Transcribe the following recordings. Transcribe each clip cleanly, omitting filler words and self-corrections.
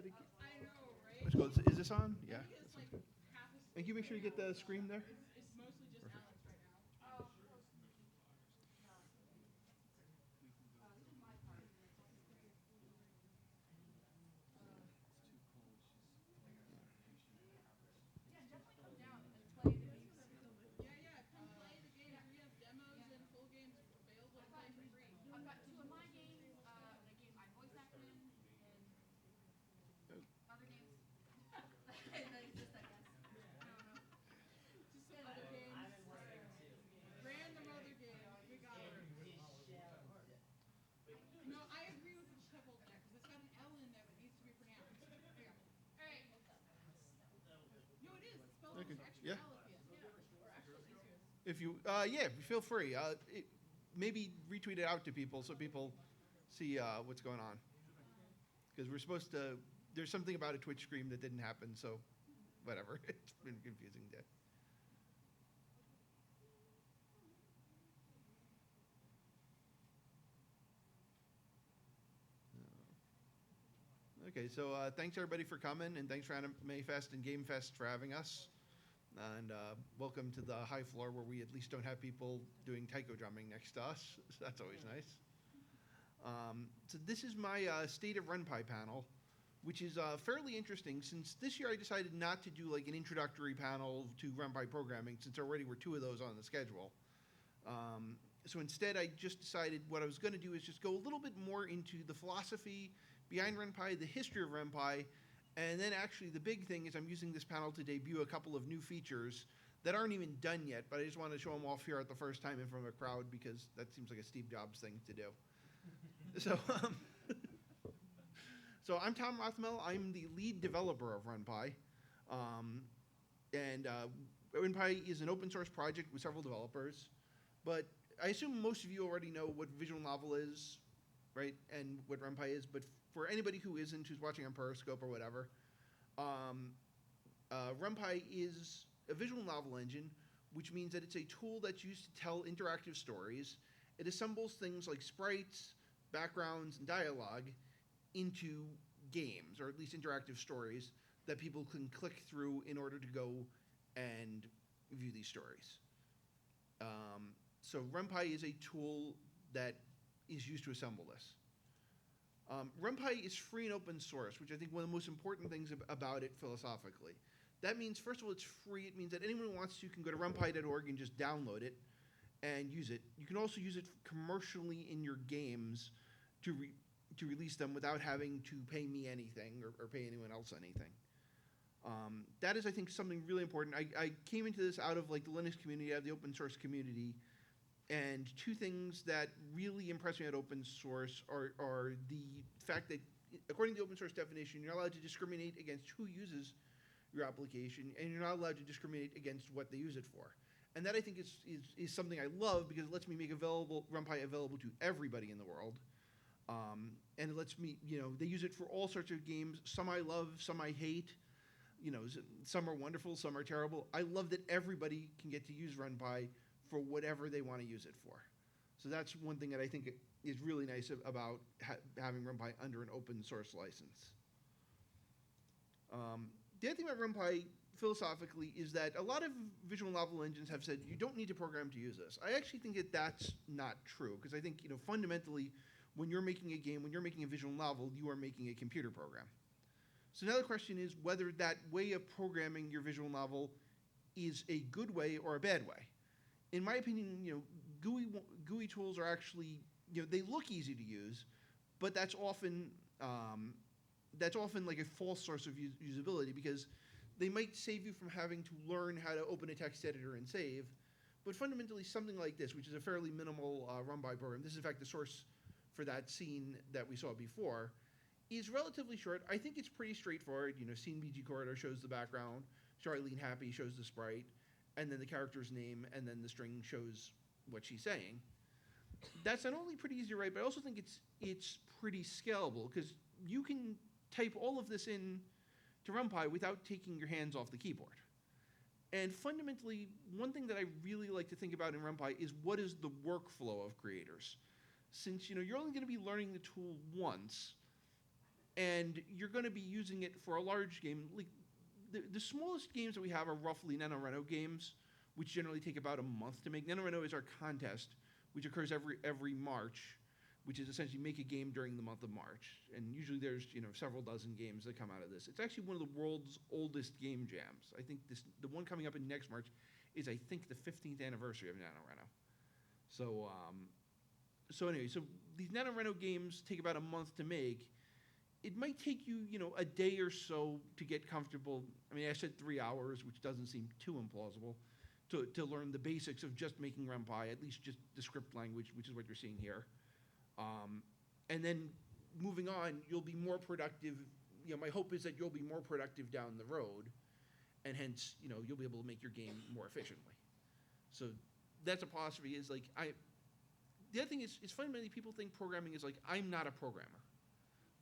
gotta get. I know, right? Let's go. Is this on? Yeah. It's like half a And can you make sure you get the screen there? It's mostly just Alex right now. Yeah, yeah. Come play the games. We have demos and full games available to play for free. I've got two of my games, a game I voice acted in, and other games that exist, I guess. I don't know. Just some other games. Random other games. We got it. No, I agree with what you kept holding there because it's got an L in there that needs to be pronounced. There you go. All right. No, it is. It's spelled Okay. with extra Yeah. L at the end. Or extra easier. If you, yeah, feel free. Maybe retweet it out to people so people see what's going on. Because we're supposed to. There's something about a Twitch stream that didn't happen, so whatever. It's been a confusing day. Okay, so thanks everybody for coming, and thanks for AnimeFest and GameFest for having us. And welcome to the high floor where we at least don't have people doing taiko drumming next to us. So that's always nice. So this is my State of Ren'Py panel, which is fairly interesting since this year I decided not to do like an introductory panel to Ren'Py programming since already were 2 of those on the schedule. So instead I just decided what I was going to do is just go a little bit more into the philosophy behind Ren'Py, the history of Ren'Py, and then actually the big thing is I'm using this panel to debut a couple of new features that aren't even done yet, but I just want to show them off here at the first time in front of a crowd because that seems like a Steve Jobs thing to do. So, so I'm Tom Rothmel. I'm the lead developer of Ren'Py. And Ren'Py is an open source project with several developers, but I assume most of you already know what visual novel is, right? And what Ren'Py is, but for anybody who isn't, who's watching on Periscope or whatever, Ren'Py is a visual novel engine, which means that it's a tool that's used to tell interactive stories. It assembles things like sprites, backgrounds, and dialogue into games, or at least interactive stories, that people can click through in order to go and view these stories. So Ren'Py is a tool that is used to assemble this. Ren'Py is free and open source, which I think one of the most important things about it philosophically. That means, first of all, it's free. It means that anyone who wants to can go to renpy.org and just download it and use it. You can also use it commercially in your games to release them without having to pay me anything or pay anyone else anything. That is, I think, something really important. I came into this out of like the Linux community, out of the open source community, and 2 things that really impress me at open source are the fact that, according to the open source definition, you're allowed to discriminate against who uses your application, and you're not allowed to discriminate against what they use it for. And that, I think, is something I love because it lets me make Ren'Py available to everybody in the world. And it lets me, they use it for all sorts of games. Some I love, some I hate. Some are wonderful, some are terrible. I love that everybody can get to use Ren'Py for whatever they want to use it for. So that's one thing that I think is really nice about having Ren'Py under an open source license. The other thing about Ren'Py philosophically is that a lot of visual novel engines have said you don't need to program to use this. I actually think that that's not true because I think fundamentally when you're making a game, when you're making a visual novel, you are making a computer program. So now the question is whether that way of programming your visual novel is a good way or a bad way. In my opinion, GUI tools are actually, they look easy to use, but that's often like a false source of usability because they might save you from having to learn how to open a text editor and save. But fundamentally, something like this, which is a fairly minimal Ren'Py program, this is in fact the source for that scene that we saw before, is relatively short. I think it's pretty straightforward. Scene BG corridor shows the background, Charlene Happy shows the sprite, and then the character's name, and then the string shows what she's saying. That's not only pretty easy to write, but I also think it's pretty scalable because you can type all of this in to Ren'Py without taking your hands off the keyboard. And fundamentally, one thing that I really like to think about in Ren'Py is what is the workflow of creators. Since you're only going to be learning the tool once, and you're going to be using it for a large game. Like the smallest games that we have are roughly NaNoRen'O games, which generally take about a month to make. NaNoRen'O is our contest, which occurs every March, which is essentially make a game during the month of March. And usually there's several dozen games that come out of this. It's actually one of the world's oldest game jams. I think the one coming up in next March is, I think, the 15th anniversary of NaNoRen'O. So anyway, so these NaNoRen'O games take about a month to make. It might take you, a day or so to get comfortable. I mean, I said 3 hours, which doesn't seem too implausible, to learn the basics of just making Ren'Py, at least just the script language, which is what you're seeing here. And then moving on, you'll be more productive. My hope is that you'll be more productive down the road, and hence, you'll be able to make your game more efficiently. So that's a possibility. Is like the other thing is, it's funny, many people think programming is like, I'm not a programmer.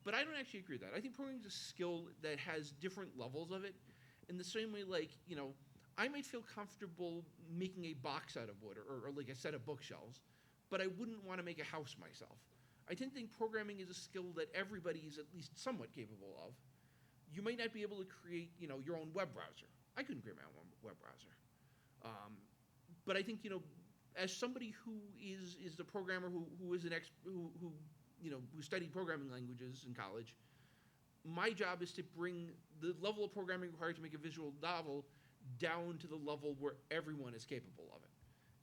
But I don't actually agree with that. I think programming is a skill that has different levels of it. In the same way, like, I might feel comfortable making a box out of wood or like a set of bookshelves, but I wouldn't want to make a house myself. I tend to think programming is a skill that everybody is at least somewhat capable of. You might not be able to create, your own web browser. I couldn't create my own web browser. But I think, as somebody who is a programmer who is an who studied programming languages in college, my job is to bring the level of programming required to make a visual novel down to the level where everyone is capable of it.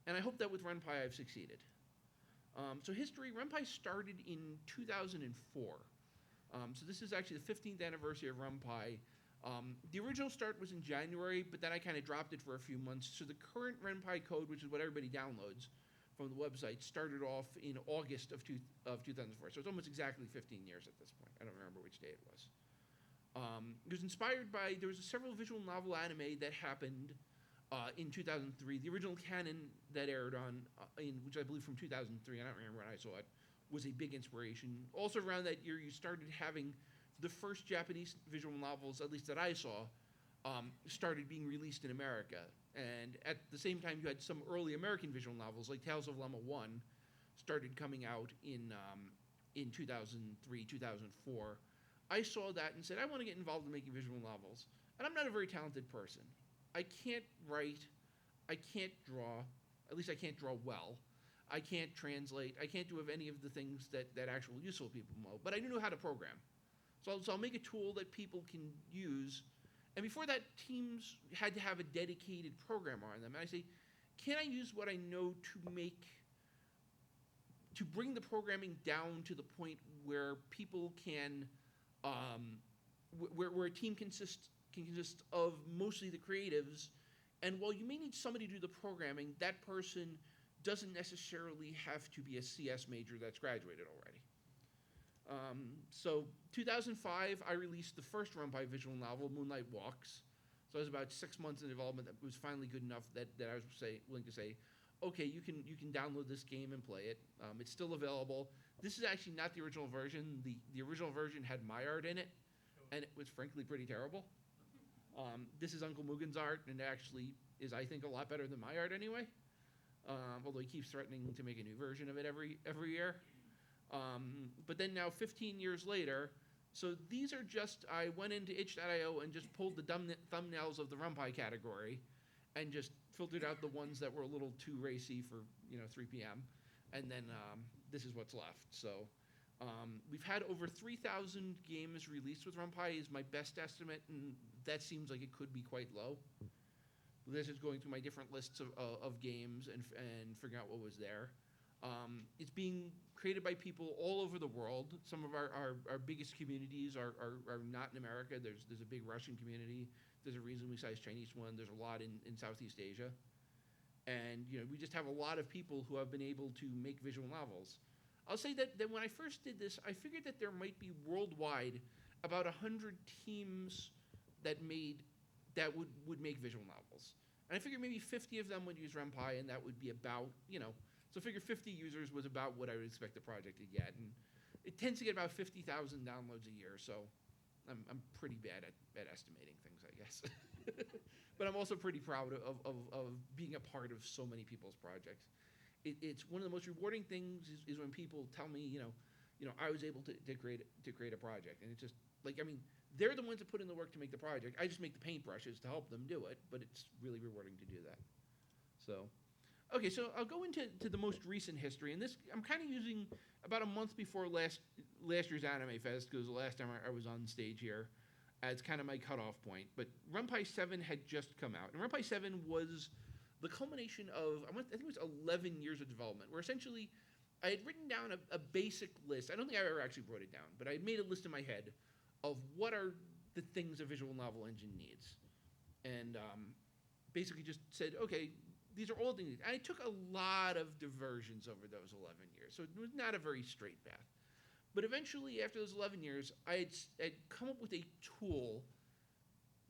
And I hope that with Ren'Py I've succeeded. So history, Ren'Py started in 2004. So this is actually the 15th anniversary of Ren'Py. The original start was in January, but then I kind of dropped it for a few months. So the current Ren'Py code, which is what everybody downloads from the website, started off in August of 2004. So it's almost exactly 15 years at this point. I don't remember which day it was. It was inspired by, there was several visual novel anime that happened in 2003. The original canon that aired on, which I believe from 2003, I don't remember when I saw it, was a big inspiration. Also around that year, you started having the first Japanese visual novels, at least that I saw, started being released in America. And at the same time, you had some early American visual novels, like Tales of Lemma 1, started coming out in 2003, 2004. I saw that and said, I want to get involved in making visual novels. And I'm not a very talented person. I can't write. I can't draw. At least I can't draw well. I can't translate. I can't do any of the things that actual useful people know. But I do know how to program. So I'll make a tool that people can use. And before that, teams had to have a dedicated programmer on them. And I say, can I use what I know to bring the programming down to the point where people can, where a team can consist of mostly the creatives, and while you may need somebody to do the programming, that person doesn't necessarily have to be a CS major that's graduated already. So 2005, I released the first Ren'Py visual novel, Moonlight Walks. So I was about 6 months in development. That was finally good enough that I was willing to say, okay, you can download this game and play it. It's still available. This is actually not the original version. The original version had my art in it, and it was frankly pretty terrible. This is Uncle Mugen's art, and it actually is, I think, a lot better than my art anyway. Although he keeps threatening to make a new version of it every year. But then now 15 years later, so these are just, I went into itch.io and just pulled the thumbnails of the Ren'Py category and just filtered out the ones that were a little too racy for 3 p.m. And then this is what's left. So we've had over 3,000 games released with Ren'Py is my best estimate, and that seems like it could be quite low. This is going through my different lists of games and figuring out what was there. It's being created by people all over the world. Some of our biggest communities are not in America. There's a big Russian community. There's a reasonably sized Chinese one. There's a lot in Southeast Asia. And we just have a lot of people who have been able to make visual novels. I'll say that when I first did this, I figured that there might be worldwide about 100 teams that would make visual novels. And I figured maybe 50 of them would use Ren'Py, and that would be about, so I figured 50 users was about what I would expect the project to get. And it tends to get about 50,000 downloads a year, so I'm pretty bad at estimating things, I guess. But I'm also pretty proud of being a part of so many people's projects. It's one of the most rewarding things is when people tell me, I was able to create a project, and it's just like, I mean, they're the ones that put in the work to make the project. I just make the paintbrushes to help them do it, but it's really rewarding to do that. So, okay, so I'll go into the most recent history, and this I'm kind of using about a month before last year's AnimeFest, because the last time I was on stage here as kind of my cutoff point. But Ren'Py 7 had just come out, and Ren'Py 7 was the culmination of I think it was 11 years of development, where essentially I had written down a basic list. I don't think I ever actually wrote it down, but I had made a list in my head of what are the things a visual novel engine needs, and basically just said, okay, these are all things. And I took a lot of diversions over those 11 years, so it was not a very straight path. But eventually, after those 11 years, I had come up with a tool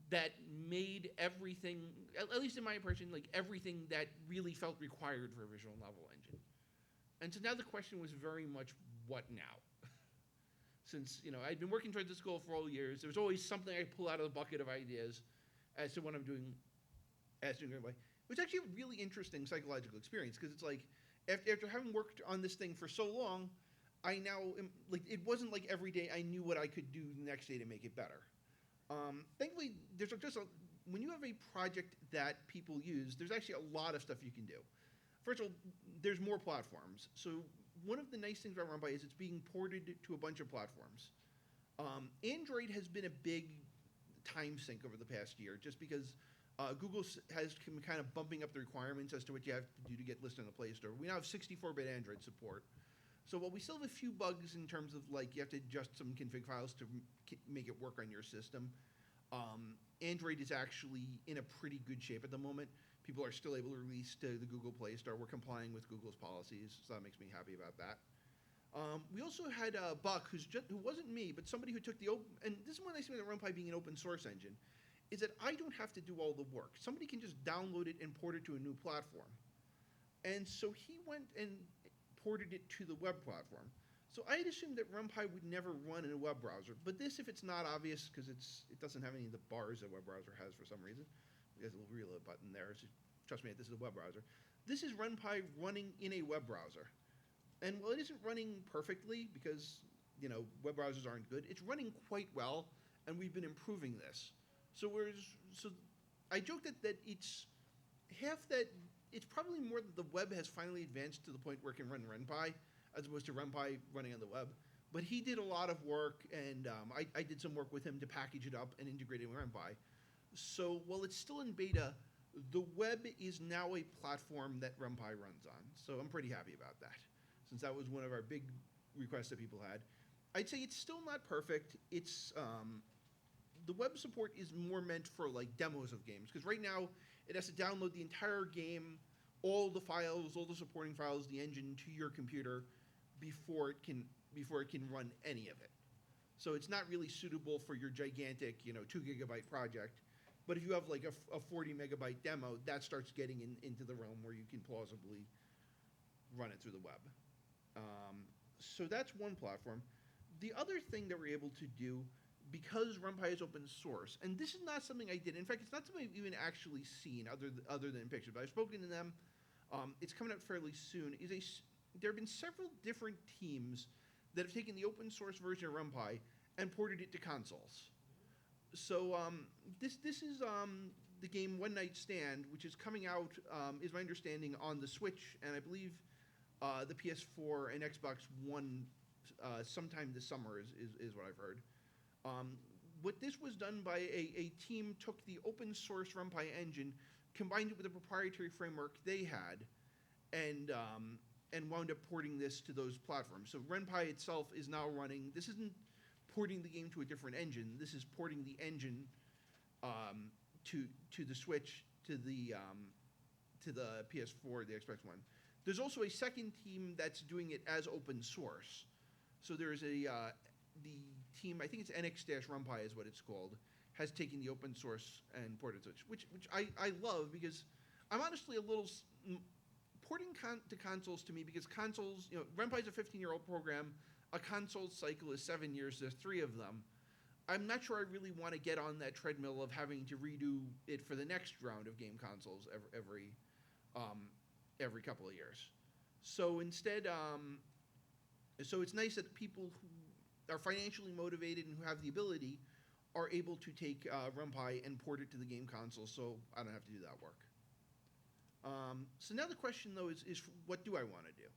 that made everything, at least in my impression, like everything that really felt required for a visual novel engine. And so now the question was very much, what now? Since, I'd been working towards this goal for all years, there was always something I pull out of the bucket of ideas as to what I'm doing Ren'Py. It was actually a really interesting psychological experience, because it's like, after having worked on this thing for so long, I now am, like, it wasn't like every day I knew what I could do the next day to make it better. Thankfully, there's just when you have a project that people use, there's actually a lot of stuff you can do. First of all, there's more platforms. So one of the nice things about Ren'Py is it's being ported to a bunch of platforms. Android has been a big time sink over the past year, just because Google has been kind of bumping up the requirements as to what you have to do to get listed on the Play Store. We now have 64-bit Android support. So while we still have a few bugs in terms of, like, you have to adjust some config files to make it work on your system, Android is actually in a pretty good shape at the moment. People are still able to release to the Google Play Store. We're complying with Google's policies, so that makes me happy about that. We also had Buck, who wasn't me, but somebody who took the open, and this is one nice thing about Ren'Py being an open source engine, is that I don't have to do all the work. Somebody can just download it and port it to a new platform. And so he went and ported it to the web platform. So I had assumed that Ren'Py would never run in a web browser, but this, if it's not obvious, because it doesn't have any of the bars that a web browser has for some reason. There's a little reload button there, so trust me, this is a web browser. This is Ren'Py running in a web browser. And while it isn't running perfectly, because, web browsers aren't good, it's running quite well, and we've been improving this. So I joke that it's half that. It's probably more that the web has finally advanced to the point where it can run Ren'Py, as opposed to Ren'Py running on the web. But he did a lot of work, and I did some work with him to package it up and integrate it with Ren'Py. So while it's still in beta, the web is now a platform that Ren'Py runs on. So I'm pretty happy about that, since that was one of our big requests that people had. I'd say it's still not perfect. It's the web support is more meant for, like, demos of games, because right now it has to download the entire game, all the files, all the supporting files, the engine to your computer before it can run any of it. So it's not really suitable for your gigantic, 2 gigabyte project. But if you have, like, a 40 megabyte demo, that starts getting into the realm where you can plausibly run it through the web. So that's one platform. The other thing that we're able to do, because Ren'Py is open source, and this is not something I did. In fact, it's not something I've even actually seen other than in pictures. But I've spoken to them. It's coming out fairly soon. There have been several different teams that have taken the open source version of Ren'Py and ported it to consoles. So this is the game One Night Stand, which is coming out, is my understanding, on the Switch, and I believe the PS4 and Xbox One sometime this summer is what I've heard. What this was done by a team took the open source Ren'Py engine, combined it with a proprietary framework they had, and wound up porting this to those platforms. So Ren'Py itself is now running. This isn't porting the game to a different engine. This is porting the engine to the Switch, to the PS4, the Xbox One. There's also a second team that's doing it as open source. So there's the team, I think it's NX-Ren'Py is what it's called, has taken the open source and ported to it, which I love, because I'm honestly a little porting to consoles to me, because consoles, Ren'Py is a 15-year-old program. A console cycle is 7 years. There's 3 of them. I'm not sure I really want to get on that treadmill of having to redo it for the next round of game consoles every couple of years. So instead, So it's nice that people who are financially motivated and who have the ability are able to take Ren'Py and port it to the game console, so I don't have to do that work. So now the question, though, is what do I want to do?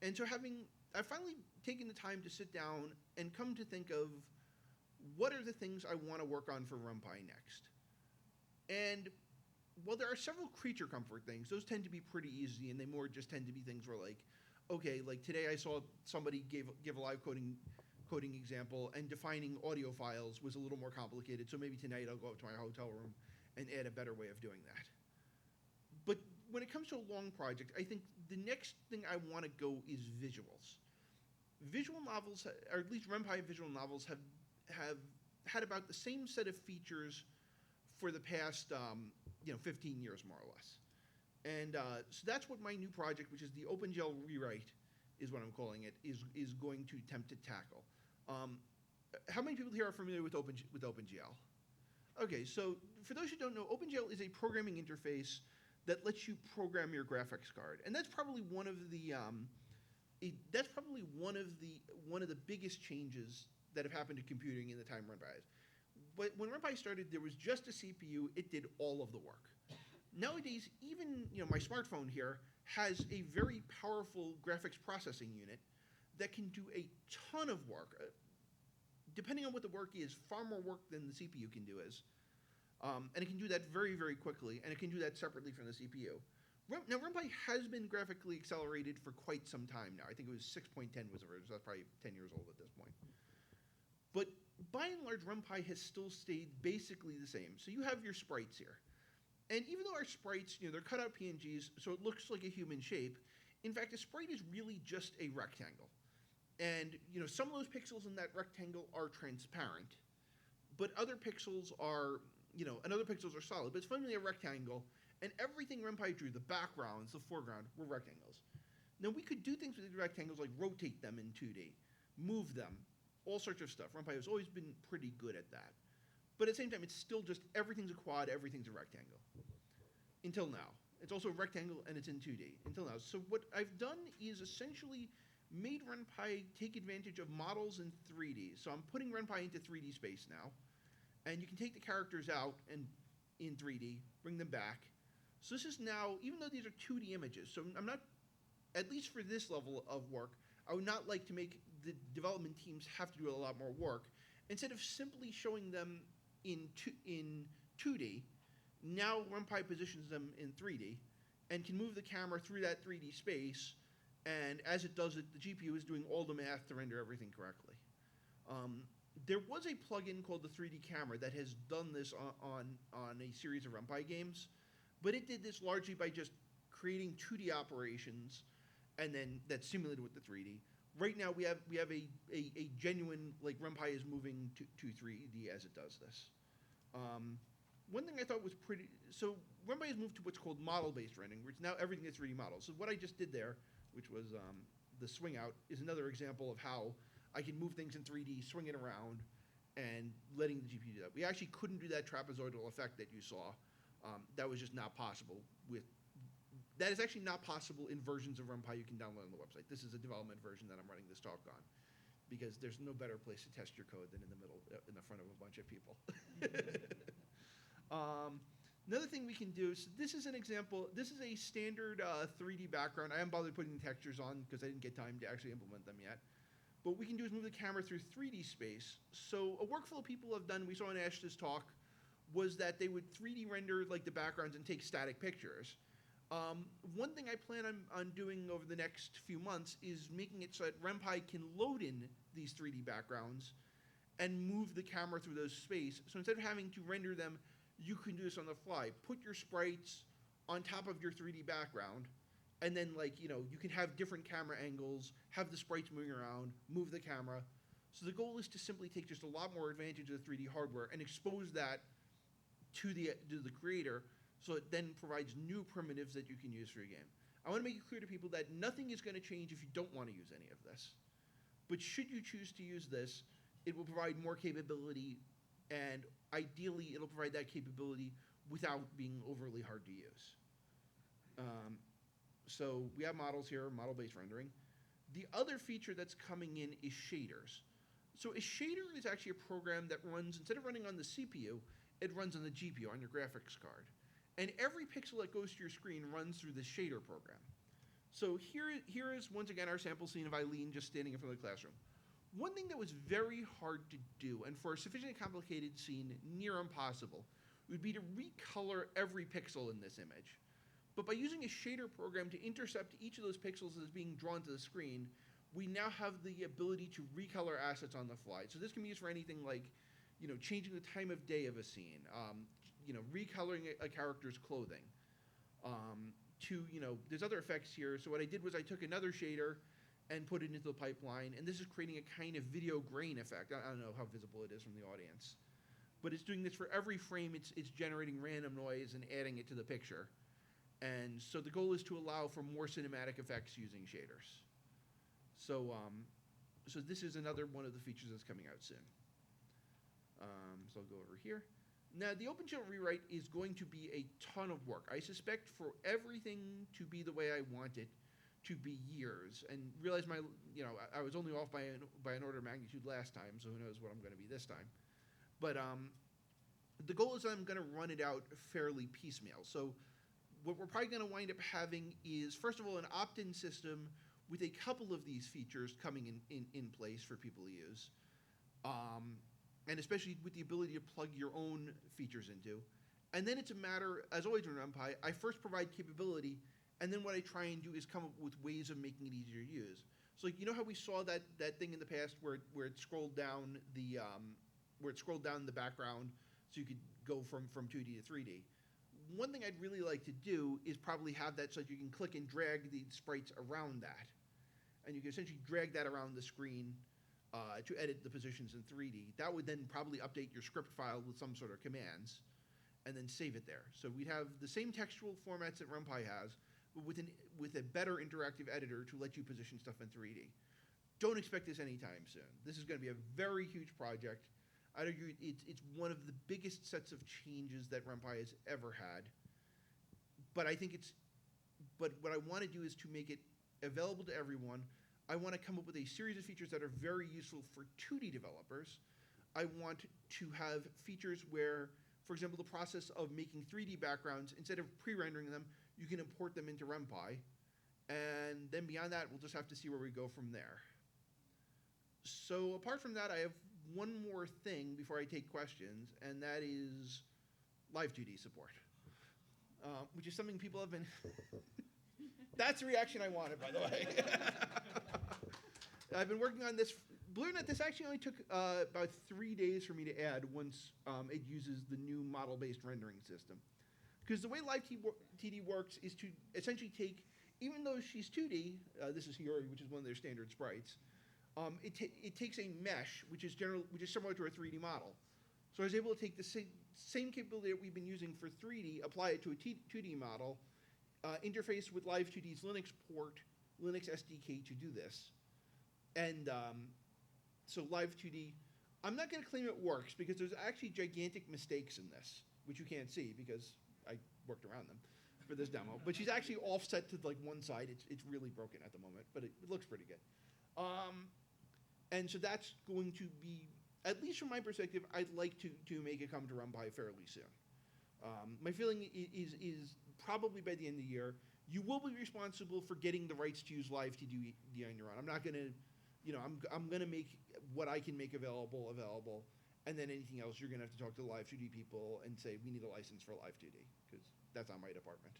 And so I've finally taken the time to sit down and come to think of what are the things I want to work on for Ren'Py next. And while there are several creature comfort things, those tend to be pretty easy, and they more just tend to be things where, like, okay, like today I saw somebody give a live coding example, and defining audio files was a little more complicated, so maybe tonight I'll go up to my hotel room and add a better way of doing that. But when it comes to a long project, I think the next thing I want to go is visuals. Visual novels, or at least Ren'Py visual novels, have had about the same set of features for the past 15 years, more or less. And so that's what my new project, which is the Opengl Rewrite, is what I'm calling it, is going to attempt to tackle. How many people here are familiar with OpenGL? Okay, so for those who don't know, OpenGL is a programming interface that lets you program your graphics card, and that's probably one of the biggest changes that have happened to computing in the time Ren'Py has. But when Ren'Py started, there was just a CPU. It did all of the work. Nowadays, even my smartphone here has a very powerful graphics processing unit that can do a ton of work. Depending on what the work is, far more work than the CPU can do is. And it can do that very, very quickly, and it can do that separately from the CPU. Now, Ren'Py has been graphically accelerated for quite some time now. I think it was 6.10 was the version, so that's probably 10 years old at this point. But by and large, Ren'Py has still stayed basically the same. So you have your sprites here. And even though our sprites, they're cut out PNGs, so it looks like a human shape, in fact, a sprite is really just a rectangle. And, some of those pixels in that rectangle are transparent, but other pixels are, solid. But it's fundamentally a rectangle, and everything Ren'Py drew, the backgrounds, the foreground, were rectangles. Now, we could do things with these rectangles like rotate them in 2D, move them, all sorts of stuff. Ren'Py has always been pretty good at that. But at the same time, it's still just everything's a quad, everything's a rectangle. Until now. It's also a rectangle, and it's in 2D. Until now. So what I've done is essentially made Ren'Py take advantage of models in 3D. So I'm putting Ren'Py into 3D space now. And you can take the characters out and in 3D, bring them back. So this is now, even though these are 2D images, so I'm not, at least for this level of work, I would not like to make the development teams have to do a lot more work. Instead of simply showing them in 2D, now Ren'Py positions them in 3D and can move the camera through that 3D space, and as it does it, the GPU is doing all the math to render everything correctly. There was a plugin called the 3D Camera that has done this on a series of Ren'Py games, but it did this largely by just creating 2D operations and then that's simulated with the 3D. Right now we have a genuine, like, Ren'Py is moving to 3D as it does this. One thing I thought was so Ren'Py has moved to what's called model-based rendering, which now everything is 3D models. So what I just did there, which was the swing out, is another example of how I can move things in 3D, swing it around, and letting the GPU do that. We actually couldn't do that trapezoidal effect that you saw. That was just not possible that is actually not possible in versions of Ren'Py you can download on the website. This is a development version that I'm running this talk on, because there's no better place to test your code than in the middle, in the front of a bunch of people. Another thing we can do, so this is an example, this is a standard 3D background. I haven't bothered putting the textures on because I didn't get time to actually implement them yet. But what we can do is move the camera through 3D space. So a workflow people have done, we saw in Ash's talk, was that they would 3D render like the backgrounds and take static pictures. One thing I plan on doing over the next few months is making it so that Ren'Py can load in these 3D backgrounds and move the camera through those space. So instead of having to render them, you can do this on the fly. Put your sprites on top of your 3D background, and then, like, you can have different camera angles, have the sprites moving around, move the camera. So the goal is to simply take just a lot more advantage of the 3D hardware and expose that to the creator, so it then provides new primitives that you can use for your game. I want to make it clear to people that nothing is going to change if you don't want to use any of this. But should you choose to use this, it will provide more capability, and ideally it'll provide that capability without being overly hard to use. So we have models here, model-based rendering. The other feature that's coming in is shaders. So a shader is actually a program that runs, instead of running on the CPU, it runs on the GPU, on your graphics card. And every pixel that goes to your screen runs through this shader program. So here is, once again, our sample scene of Eileen just standing in front of the classroom. One thing that was very hard to do, and for a sufficiently complicated scene, near impossible, would be to recolor every pixel in this image. But by using a shader program to intercept each of those pixels as being drawn to the screen, we now have the ability to recolor assets on the fly. So this can be used for anything like, changing the time of day of a scene, recoloring a character's clothing. There's other effects here. So what I did was I took another shader and put it into the pipeline, and this is creating a kind of video grain effect. I don't know how visible it is from the audience, but it's doing this for every frame. It's generating random noise and adding it to the picture. And so the goal is to allow for more cinematic effects using shaders. So this is another one of the features that's coming out soon. So I'll go over here. Now, the Opengl Rewrite is going to be a ton of work. I suspect for everything to be the way I want it to be years. And realize I was only off by an order of magnitude last time, so who knows what I'm going to be this time. But the goal is I'm going to run it out fairly piecemeal. So what we're probably going to wind up having is, first of all, an opt-in system with a couple of these features coming in place for people to use. And especially with the ability to plug your own features into. And then it's a matter, as always in Ren'Py, I first provide capability, and then what I try and do is come up with ways of making it easier to use. So how we saw that thing in the past where it scrolled down the background so you could go from 2D to 3D. One thing I'd really like to do is probably have that so that you can click and drag the sprites around that. And you can essentially drag that around the screen to edit the positions in 3D. That would then probably update your script file with some sort of commands and then save it there. So we'd have the same textual formats that Ren'Py has, but with a better interactive editor to let you position stuff in 3D. Don't expect this anytime soon. This is going to be a very huge project. I'd argue it's one of the biggest sets of changes that Ren'Py has ever had. But but what I want to do is to make it available to everyone. I want to come up with a series of features that are very useful for 2D developers. I want to have features where, for example, the process of making 3D backgrounds, instead of pre-rendering them, you can import them into Ren'Py. And then beyond that, we'll just have to see where we go from there. So apart from that, I have one more thing before I take questions, and that is live 2D support, which is something people have been... That's the reaction I wanted, by the way. I've been working on this. Believe it or not, this actually only took about 3 days for me to add once it uses the new model-based rendering system. Because the way live TD works is to essentially take, even though she's 2D, this is Hiyori, which is one of their standard sprites, it takes a mesh, which is similar to a 3D model. So I was able to take the same capability that we've been using for 3D, apply it to a 2D model, interface with Live 2D's Linux port, Linux SDK to do this. And so Live 2D, I'm not going to claim it works because there's actually gigantic mistakes in this, which you can't see because I worked around them for this demo. But she's actually offset to like one side. It's really broken at the moment, but it looks pretty good. And so that's going to be, at least from my perspective, I'd like to make it come to Ren'Py fairly soon. My feeling is probably by the end of the year, you will be responsible for getting the rights to use Live TD on your own. I'm not going to, I'm going to make what I can make available, and then anything else you're going to have to talk to the Live 2D people and say, we need a license for Live 2D, because that's on my department.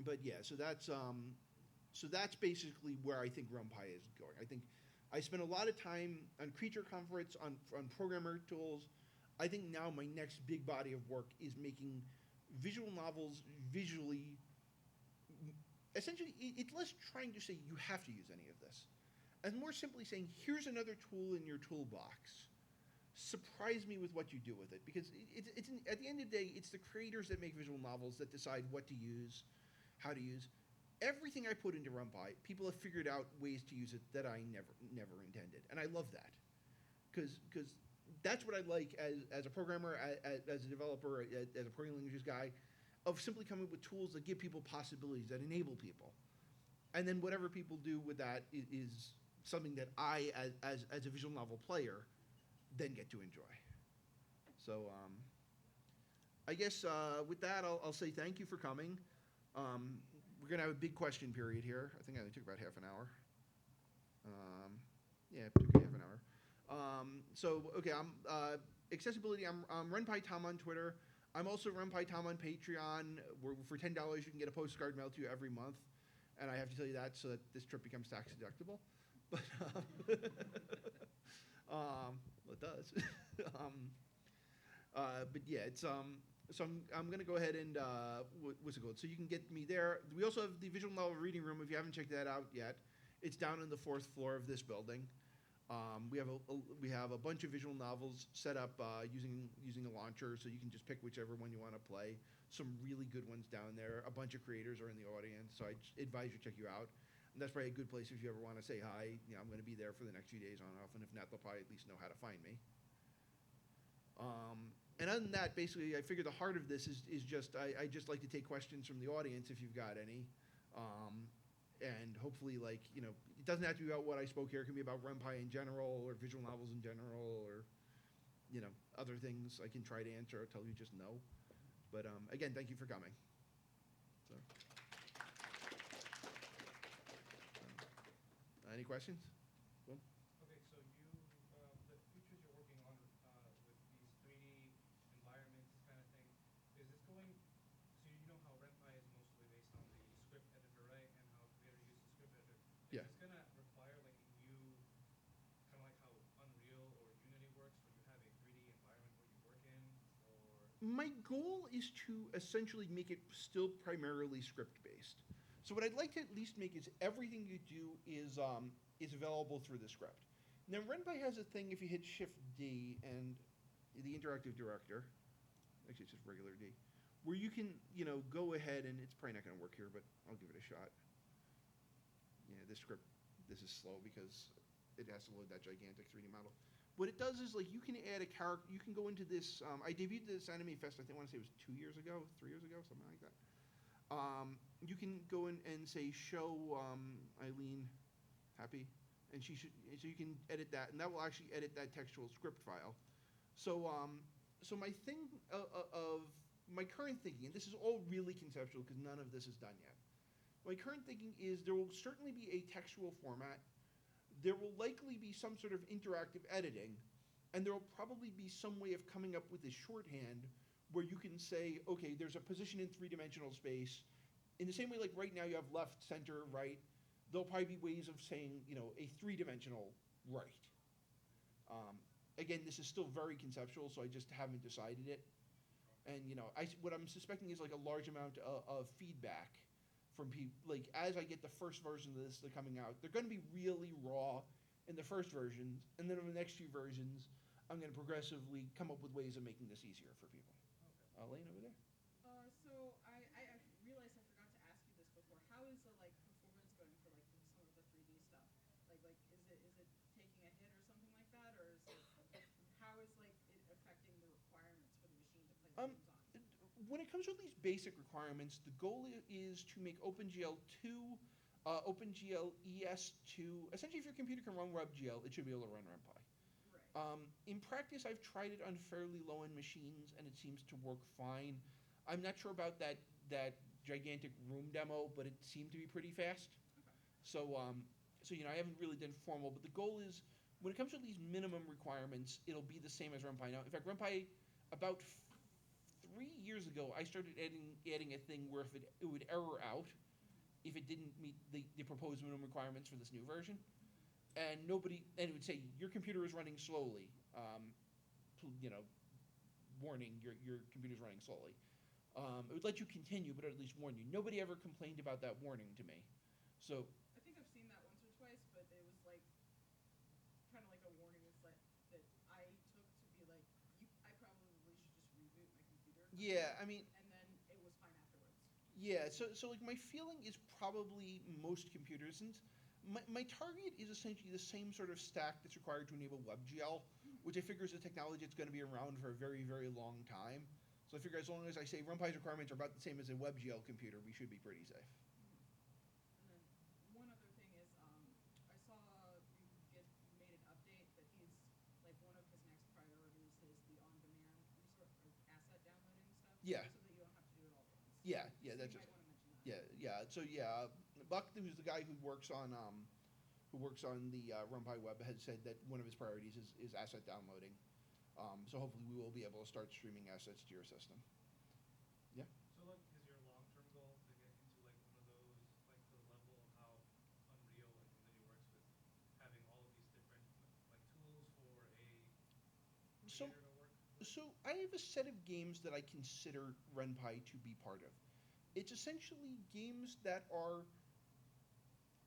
But yeah, so that's basically where I think Ren'Py is going. I think I spent a lot of time on Creature Comforts, on programmer tools. I think now my next big body of work is making visual novels visually. Essentially, it's less trying to say you have to use any of this, and more simply saying, here's another tool in your toolbox. Surprise me with what you do with it, because at the end of the day, it's the creators that make visual novels that decide what to use, how to use. Everything I put into Ren'Py, people have figured out ways to use it that I never intended, and I love that, because that's what I like as a programmer, as a developer, as a programming languages guy, of simply coming up with tools that give people possibilities, that enable people. and then whatever people do with that is something that I, as a visual novel player, then get to enjoy. So I guess with that, I'll say thank you for coming. We're going to have a big question period here. I think it only took about half an hour. Yeah, it took half an hour. Okay, I'm accessibility. I'm Ren'Py Tom on Twitter. I'm also Ren'Py Tom on Patreon. Where for $10 you can get a postcard mailed to you every month, and I have to tell you that so that this trip becomes tax deductible. But well, it does. But yeah, it's So I'm going to go ahead and what's it called? So you can get me there. We also have the visual novel reading room. If you haven't checked that out yet, it's down on the 4th floor of this building. We have a bunch of visual novels set up using a launcher, so you can just pick whichever one you want to play. Some really good ones down there. A bunch of creators are in the audience, so I advise you check you out. And that's probably a good place if you ever want to say hi. You know, I'm going to be there for the next few days on and off, and if not, they'll probably at least know how to find me. And other than that, basically, I figure the heart of this is just I just like to take questions from the audience if you've got any. And hopefully, like, you know, it doesn't have to be about what I spoke here. It can be about Ren'Py in general or visual novels in general or, you know, other things I can try to answer or tell you just no. But again, thank you for coming. So, any questions? Cool. Okay, so the features you're working on with these 3D environments kind of thing, is this going, so you know how Ren'Py is mostly based on the script editor, right, and how creator uses the script editor. Yeah. Is this going to require like a new, kind of like how Unreal or Unity works, where you have a 3D environment where you work in, or? My goal is to essentially make it still primarily script-based. So what I'd like to at least make is everything you do is available through the script. Now Ren'Py has a thing if you hit Shift D and the interactive director, actually it's just regular D, where you can, you know, go ahead and it's probably not going to work here, but I'll give it a shot. Yeah, this is slow because it has to load that gigantic 3D model. What it does is, like, you can add a character. You can go into this. I debuted this AnimeFest. I want to say it was 2 years ago, 3 years ago, something like that. You can go in and say show Eileen happy, and so you can edit that, and that will actually edit that textual script file. So my thing of my current thinking, and this is all really conceptual because none of this is done yet. My current thinking is there will certainly be a textual format. There will likely be some sort of interactive editing, and there will probably be some way of coming up with a shorthand where you can say, okay, there's a position in three-dimensional space. In the same way, like right now you have left, center, right. There'll probably be ways of saying, you know, a three-dimensional right. Again, this is still very conceptual, so I just haven't decided it. And, you know, what I'm suspecting is like a large amount of feedback from people. Like, as I get the first version of this coming out, they're going to be really raw in the first versions, and then in the next few versions, I'm going to progressively come up with ways of making this easier for people. Okay. Lane over there. So I realized I forgot to ask you this before. How is the like performance going for like some of the 3D stuff? Like is it taking a hit or something like that, or is it how is like it affecting the requirements for the machine to play the games on? When it comes to these basic requirements, the goal is to make OpenGL 2, OpenGL ES2. Essentially, if your computer can run WebGL, it should be able to run Ren'Py. Right. In practice, I've tried it on fairly low-end machines, and it seems to work fine. I'm not sure about that gigantic room demo, but it seemed to be pretty fast. Okay. So you know, I haven't really done formal, but the goal is, when it comes to these minimum requirements, it'll be the same as Ren'Py. Now, in fact, Ren'Py, about 3 years ago, I started adding a thing where it would error out if it didn't meet the proposed minimum requirements for this new version. And it would say, your computer is running slowly. You know, warning, your computer's running slowly. It would let you continue, but at least warn you. Nobody ever complained about that warning to me. So I think I've seen that once or twice, but it was like kind of like a warning that I took to be like, I probably should just reboot my computer. yeah, I mean, And then it was fine afterwards. yeah. So like my feeling is probably most computers, and my target is essentially the same sort of stack that's required to enable WebGL, which I figure is a technology that's going to be around for a very, very long time. So I figure as long as I say Ren'Py's requirements are about the same as a WebGL computer, we should be pretty safe. And then Yeah. So that you don't have to do it all at once. Yeah, So yeah, that's you just, might want to mention that. yeah. So Buck, who's the guy who works on the Ren'Py web, has said that one of his priorities is asset downloading. So hopefully we will be able to start streaming assets to your system. Yeah. So like, is your long-term goal to get into like one of those, like to the level of how Unreal and Unity works with having all of these different like tools for a So, creator to work with? so I have a set of games that I consider Ren'Py to be part of. It's essentially games that are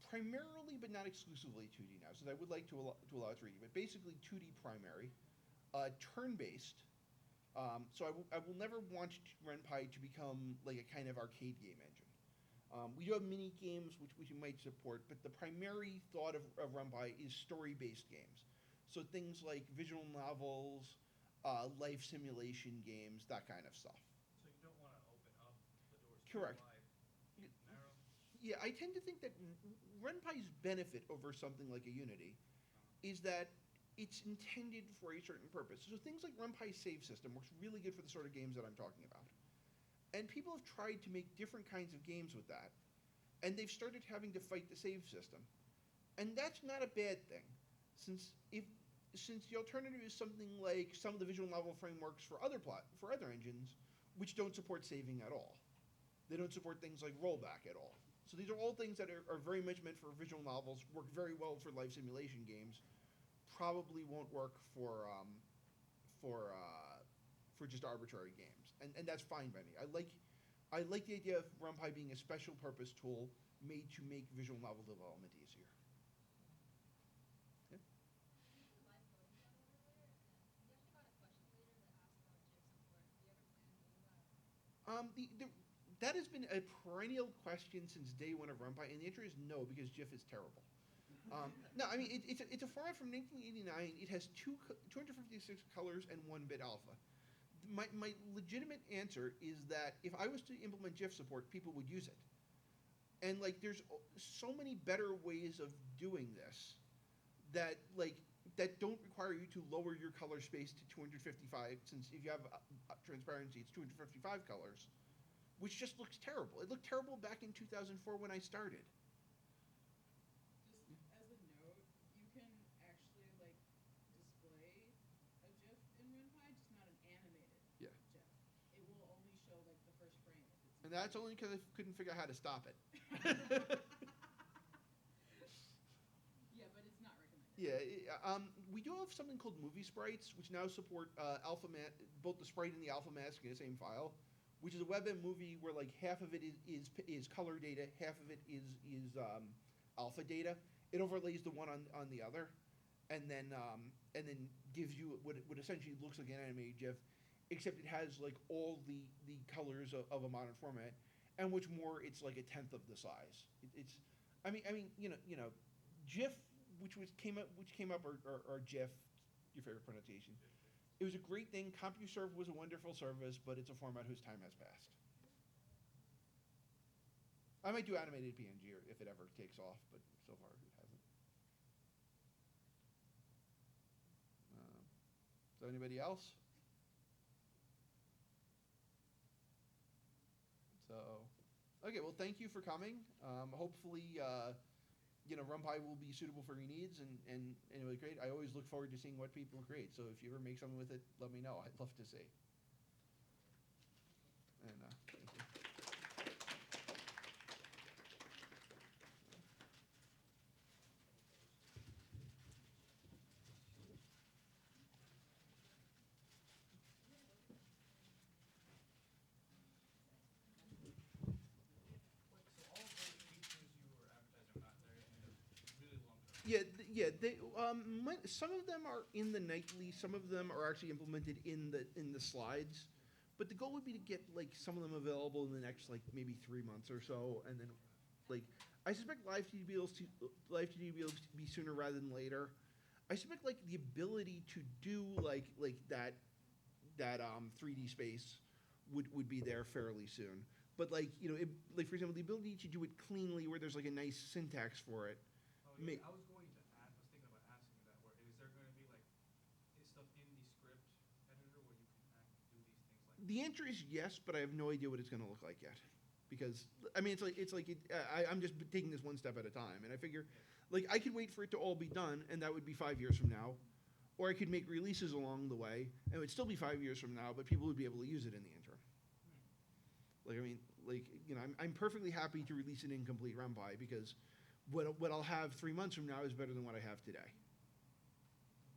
primarily, but not exclusively, 2D now. So I would like to allow 3D, but basically 2D primary, turn-based. So I will never want Ren'Py to become like a kind of arcade game engine. We do have mini games which we might support, but the primary thought of Ren'Py is story-based games. So things like visual novels, life simulation games, that kind of stuff. So you don't want to open up the doors too Correct. wide, keep it narrow. Yeah, I tend to think that Ren'Py's benefit over something like a Unity is that it's intended for a certain purpose. So things like Ren'Py's save system works really good for the sort of games that I'm talking about. And people have tried to make different kinds of games with that, and they've started having to fight the save system. And that's not a bad thing, since the alternative is something like some of the visual novel frameworks for other engines, which don't support saving at all. They don't support things like rollback at all. So these are all things that are very much meant for visual novels, work very well for life simulation games, probably won't work for just arbitrary games, and that's fine by me. I like the idea of Ren'Py being a special purpose tool made to make visual novel development easier. Yeah. You did live coding demo earlier, and we actually got a question later that asked about GIF support. Do you ever plan on doing that? That has been a perennial question since day one of Ren'Py, and the answer is no, because GIF is terrible. No, I mean, it's a format from 1989. It has 256 colors and 1-bit alpha. My legitimate answer is that if I was to implement GIF support, people would use it. And like, there's so many better ways of doing this that don't require you to lower your color space to 255. Since if you have transparency, it's 255 colors, which just looks terrible. It looked terrible back in 2004 when I started. Just as a note, you can actually like display a GIF in Ren'Py, just not an animated Yeah. GIF. It will only show like the first frame if it's. And that's only because I couldn't figure out how to stop it. Yeah, but it's not recommended. Yeah, we do have something called movie sprites, which now support both the sprite and the alpha mask in the same file, which is a WebM movie where like half of it is color data, half of it is alpha data. It overlays the one on the other, and then gives you what essentially looks like an animated GIF, except it has like all the colors of a modern format, and which more it's like a tenth of the size. I mean you know, GIF, which came up or GIF, your favorite pronunciation. It was a great thing. CompuServe was a wonderful service, but it's a format whose time has passed. I might do animated PNG if it ever takes off, but so far it hasn't. So anybody else? So, okay, well, thank you for coming. Hopefully, Ren'Py will be suitable for your needs, and it was great. I always look forward to seeing what people create. So if you ever make something with it, let me know. I'd love to see. And thank you. So all of those features you were advertising are not there in the really long term. Yeah. Some of them are in the nightly. Some of them are actually implemented in the slides. But the goal would be to get like some of them available in the next like maybe 3 months or so, and then like I suspect live TD will be sooner rather than later. I suspect like the ability to do like that 3D space would be there fairly soon. But like like for example, the ability to do it cleanly where there's like a nice syntax for it. Oh yeah, I was thinking about asking you that. Where is there going to be like is stuff in the script editor where you can do these things like The answer is yes, but I have no idea what it's going to look like yet, because I mean I'm just taking this one step at a time, and I figure, like, I could wait for it to all be done, and that would be 5 years from now, or I could make releases along the way, and it would still be 5 years from now, but people would be able to use it in the interim. Like, I mean, like, you know, I'm perfectly happy to release an incomplete Ren'Py because what I'll have 3 months from now is better than what I have today.